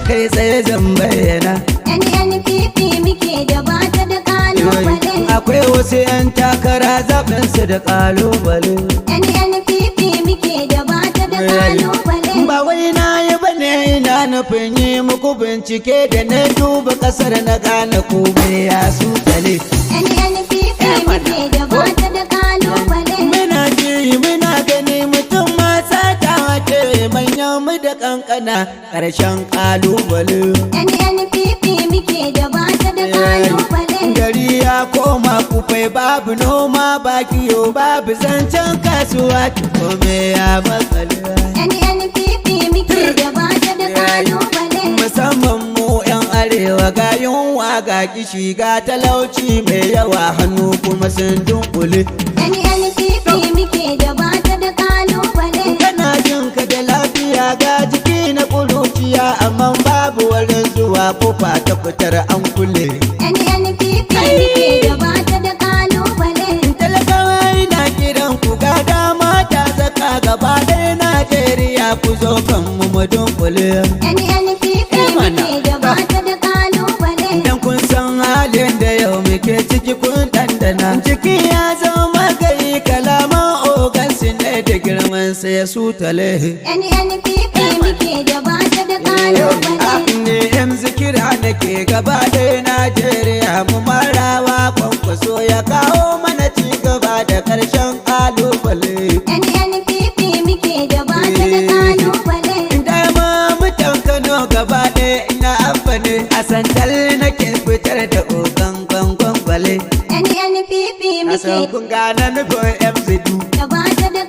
kai tsaye zan bayyana. NNPP muke da bata da kalubale. Akwai wasu 'yan takara zaɓensu da kalubale. NNPP muke da bata da kalubale. Ba wai na yi bane ina nufin yi muku bincike da na duba ƙasar na gane kome ya su tale. NNPP muke da bata da kalubale. Muna ji muna gani mutum mata ta wace manyan mu da kankana ƙarshen kalubale. NNPP muke da bata da kalubale. Gari ya koma kufai babu noma ba kiyo babu zancen kasuwa kome ya matsale. NNPP muke da bata da kalubale. Musamman mu 'yan arewa ga yunwa ga kishi ga talauci mai yawa hannu kuma sun dunkule. NNPP muke da bata da kalubale. Kana jin ka da lafiya ga jiki na kuruciya amma babu wurin zuwa kofa ta fitar an kulle. NNPP muke da bata da kalubale. Talakawa ina kiran ku ga dama ta zaka gaba ɗaya Najeriya ku zo kan mu dunkule. NNPP muke da bata da kalubale. Dan kun san halin da yau muke ciki kun dandana. Ciki ya zama gari kalaman ogansu ne da girman sa ya sutale. NNPP muke da bata da kalubale. Ne yanzu kira nake gaba ɗaya Najeriya mu marawa kwankwaso ya kawo mana ci gaba da ƙarshen kalubale. NNPP muke da bata da kalubale. Dama mutan Kano gaba ɗaya ina amfani a santal nake fitar da ogan gwangwangwale. NNPP A muke san kun gane nufin MZD. da bata da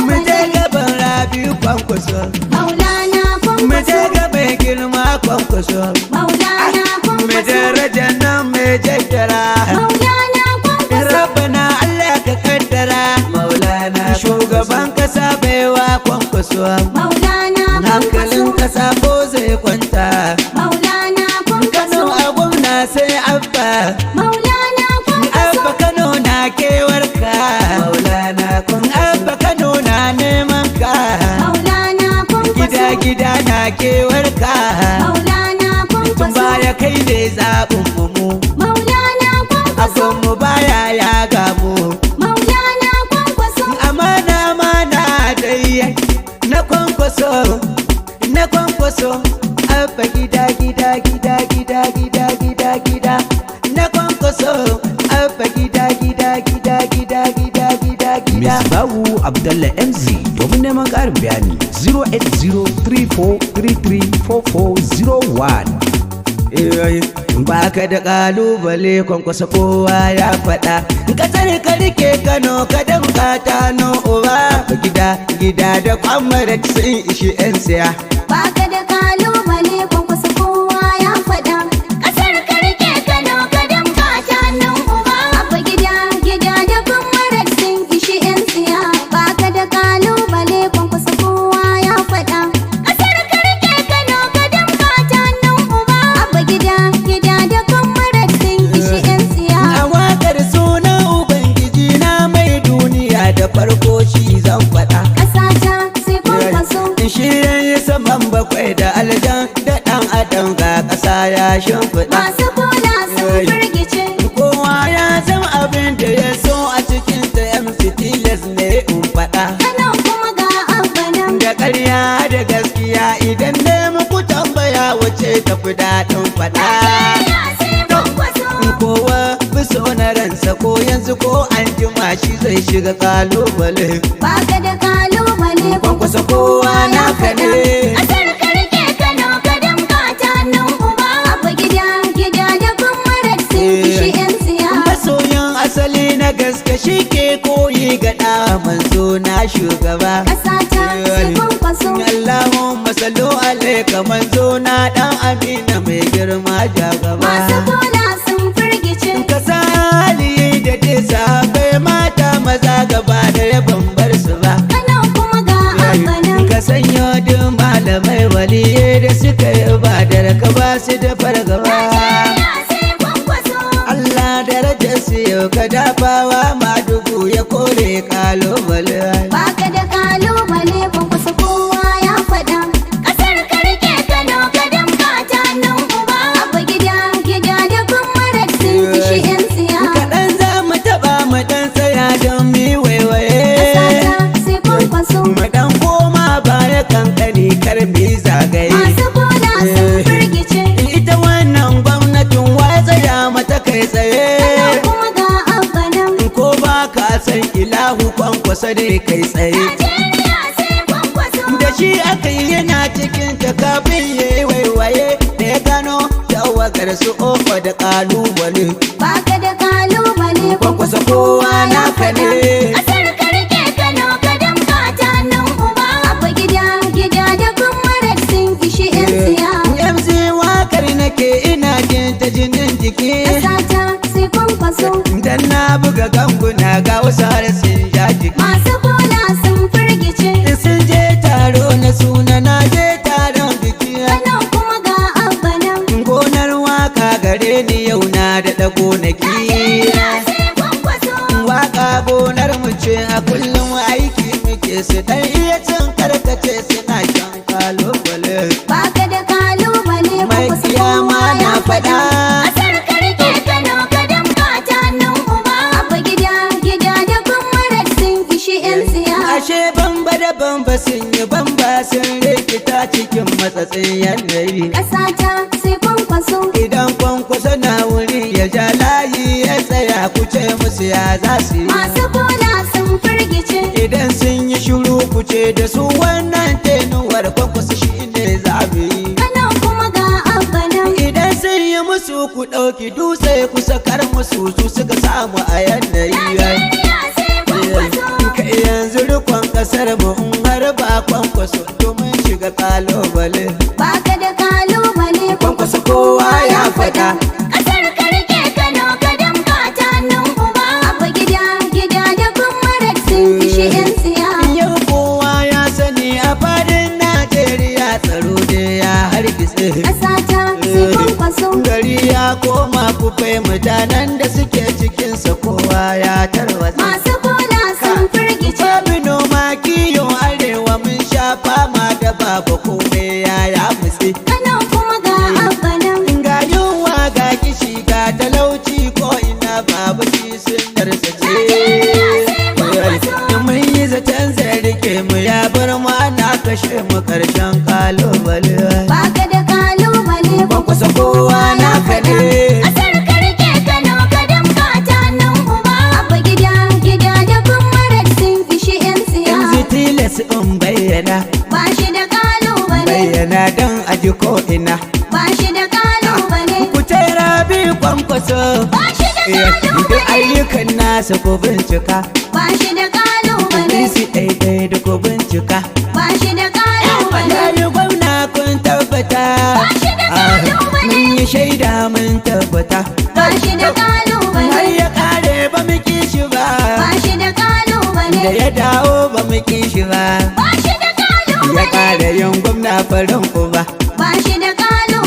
Mu je kalubale. gaban Rabi'u kwankwaso. Maulana Mu je kwankwaso. gaban girma kwankwaso. Maulana Mu kwankwaso. darajar nan mai jaddara. Maulana kwankwaso. Rabbana Allah ka kaddara. Maulana shugaban kasa baiwa kwankwaso. Maulana Hankalin kwankwaso. kasa ko zai kwanta. Maulana Kano kwankwaso. a gwamna sai abba. Maulana kwankwaso. Abba Kano na kewarka. Maulana Abba Kano na neman ka. Maulana kwankwaso. Gida gida na kewarka. Maulana Tun kwankwaso. baya kai ne zaɓin mu. Maulana kwankwaso. Abin mu baya ya gamu. Maulana kwankwaso. Amana mana dai na kwankwaso. Na kwankwaso. Abba gida gida gida gida gida gida gida. Na kwankwaso. Abba gida gida gida gida gida gida gida. Misbahu Abdallah MZ domin neman ƙarin bayani 08034334401. Baka da kalubale kwankwasa kowa ya faɗa. Kasar ka rike Kano ka damka ta no uba. Gida gida da kwamar sun ishi 'yan siya. Baka da kalubale kwankwaso kowa ya faɗa. Ƙasar ka rike Kano ka damka ta nan uba. Abba gida gida da kwamarar sun ishi 'yan tsiya. Baka da kalubale kwankwaso kowa ya faɗa. Ƙasar ka rike Kano ka damka ta nan uba. Abba gida gida da kwamarar sun ishi 'yan tsiya. A waƙar sunan Ubangiji na mai duniya da farko shi zan faɗa. Ƙasa ta sai kwankwaso. Shi yayi saman bakwai da aljan da ɗan adam ga ƙasa ya shimfiɗa. Masu bola sun firgice. Kowa ya san abin da ya so a cikin ta MC tilas ne in faɗa. Kano kuma ga Abba nan. Da ƙarya da gaskiya idan ne muku tambaya wace tafi daɗin faɗa. Najeriya sai kwankwaso. Kowa biso na ransa ko yanzu ko an jima shi zai shiga kalubale. Baka da kalubale Kwankwasa kowa naka ne. Ƙasar ka rike Kano ka damka ta nan uba. Abba gida gida da kwamarar sun ishi 'yan tsiya. Masoyin asali na gaske shi ke koyi ga ɗa manzo na shugaba. Ƙasa ta sai kwankwaso. Allahumma sallu alaika manzo na ɗan amina mai girma jagaba. Masu bola sun firgice. Kasa hali da desa bai mata maza gaba da yaban bar su ba. Kano kuma ga Abba nan. Ka sanyo duk malamai waliye da suka yi ibadar ka ba su da fargaba. Najeriya sai kwankwaso. Allah darajar su yau ka dafawa madugu ya kore kalubale. Baka da kalubale kwankwaso kowa ya faɗa. Ƙasar ka rike Kano mu dan koma baya kankani kar mi zagaye Masu bola sun firgice. ita wannan gwamnatin waya tsaya mata kai tsaye Kuma ga abba nan. ko ba ka san ilahu kwankwasa dai kai tsaye Najeriya sai kwankwaso. da shi aka yi yana cikin ta kafin ya yi waiwaye da ya gano tawagar su ofa da kalubale Baka da kalubale kwankwasa kowa naka ne Kasar ka rike Kano ka damka ta nan uba. Abba gida gida da kuma sun ishi 'yan siya. MC wakar nake ina jin ta jinin jiki Ƙasata sai kwankwaso. dan na buga ganguna ga wasu har sun sha jiki Masu bola sun firgice. sun je taro na suna na je taron biki Kano kuma ga abba nan. gonar waka gare ni yau na da gonaki Najeriya sai kwankwaso. waka gonar mu ce a kullum aiki muke su dan iya cin karkace suna shan kalubale Baka da kalubale mai kwankwaso kiyama kowa na ya faɗa Kasar ka rike Kano ka damka ta nan uba. Abba gida gida da kuma sun ishi 'yan siya. ashe bamba da bamba sun yi bamba sun rikita cikin matsatsin yanayi Ƙasata sai kwankwaso. idan kwankwasa na wuri ya ja layi ya tsaya ku ce musu ya za su yi Masu bola sun firgice. idan sun yi shiru ku ce da su wannan tenuwar kwankwasa shi ne zaɓi Kano kuma ga abba nan. idan sun yi musu ku ɗauki dutse ku sakar musu su suka samu a yanayi Najeriya sai kwankwaso. ka yanzu rikon ƙasar mu in har ba kwankwaso domin shiga kalubale Baka da kalubale kwankwaso kowa ya faɗa Kasar ka rike Kano ka damka ta nan uba. Abba gida gida da kuma sun ishi 'yan siya. yau kowa ya sani a fadin Najeriya tsaro da ya hargitse Ƙasata sai kwankwaso. gari ya koma kufai mutanen da suke cikinsa kowa ya tarwatsa Masu bola sun firgice. babu noma kiyo arewa mun sha fama da babu kome ya mutse Kano kuma ga abba nan. ga yunwa ga kishi ga talauci ko ina babu shi sun darsace mun yi zaton zai rike mu ya bar mu ana kashe mu karshen kalubale Baka da kalubale kwankwasa kowa naka ne Kasar ka rike Kano ka damka ta nan uba. Abba gida gida da kuma sun ishi 'yan siya. yanzu tilas in bayyana Ba shi da kalubale. bayyana don aji ko ina Ba shi da kalubale. ku tera bi kwankwaso Ba shi da duk kalubale. ayyukan nasa ku bincika Ba shi da kalubale. Isi ɗaiɗai da ku bincika Ba shi da kalubale. yayi gwamna kun tabbata Ba shi da kalubale. mun yi shaida mun tabbata Ba shi da har kalubale. ya kare ba mu ki shi ba Ba shi da da kalubale. ya dawo ba mu ki shi ba Ba shi da ya kalubale. kare yin gwamna farin uba Ba shi da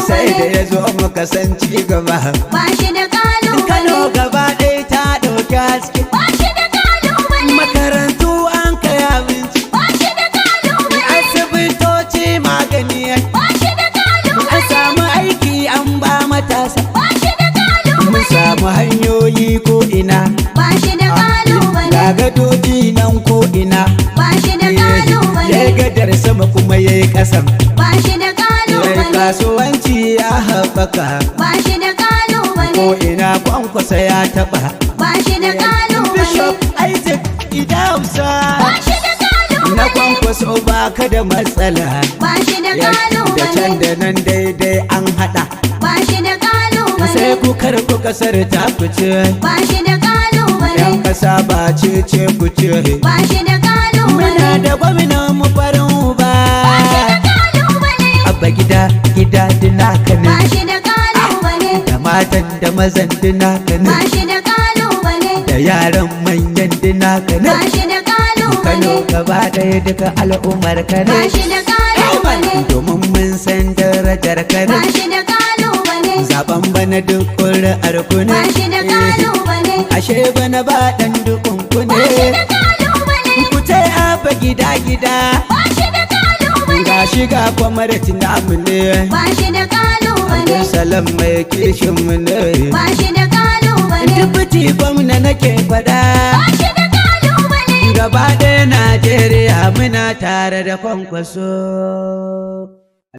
sai da kalubale. ya zo muka san ci gaba Ba shi da Kano kalubale. gaba ɗaya ta ɗauki haske Ba shi da kalubale. makarantu an kai abinci Ba shi da kalubale. asibitoci magani Ba shi da an kalubale. samu aiki an ba matasa Ba shi da mun kalubale. samu hanyoyi ko ina Ba shi da kalubale. ga gadoji nan ko ina Ba shi da ya kalubale. gadar sama kuma ya yi ƙasan Ba shi da ya kalubale. kasuwanci ya haɓaka Ba shi da kalubale. ko ina kwankwasa ya taɓa Ba shi da kalubale. Bishop Isaac Idausa Ba shi da kalubale. na kwankwaso ba ka da matsala Ba shi da da can kalubale. da nan daidai an haɗa Ba shi da kalubale. sai ku karku kasar ta fice Ba shi da kalubale. yan kasa ba ce ku ce Ba shi da kalubale. muna da gwamnan mu farin uba Ba shi da kalubale. abba gida gida dina ka Ba ne shi da kalubale. da matan da mazan dina ka Ba ne shi da kalubale. da yaran manyan dina ka Ba ne shi da Kano kalubale. gaba ɗaya duka al'ummar ka Ba ne shi da kalubale. domin mun san darajar ka Ba ne shi da kalubale. zaben bana duk ƙuri'ar ku ne Ba shi da kalubale. ashe bana ba ɗan dukun ku Ba shi da ne kalubale. ku ce abba gida gida Ba shi da kalubale. ga shiga kwamaratin namu ne Ba shi da kalubale. salam mai kishin mu ne Ba shi da kalubale. dubuti gwamna nake faɗa Ba shi da kalubale. gaba ɗaya Najeriya muna tare da kwankwaso.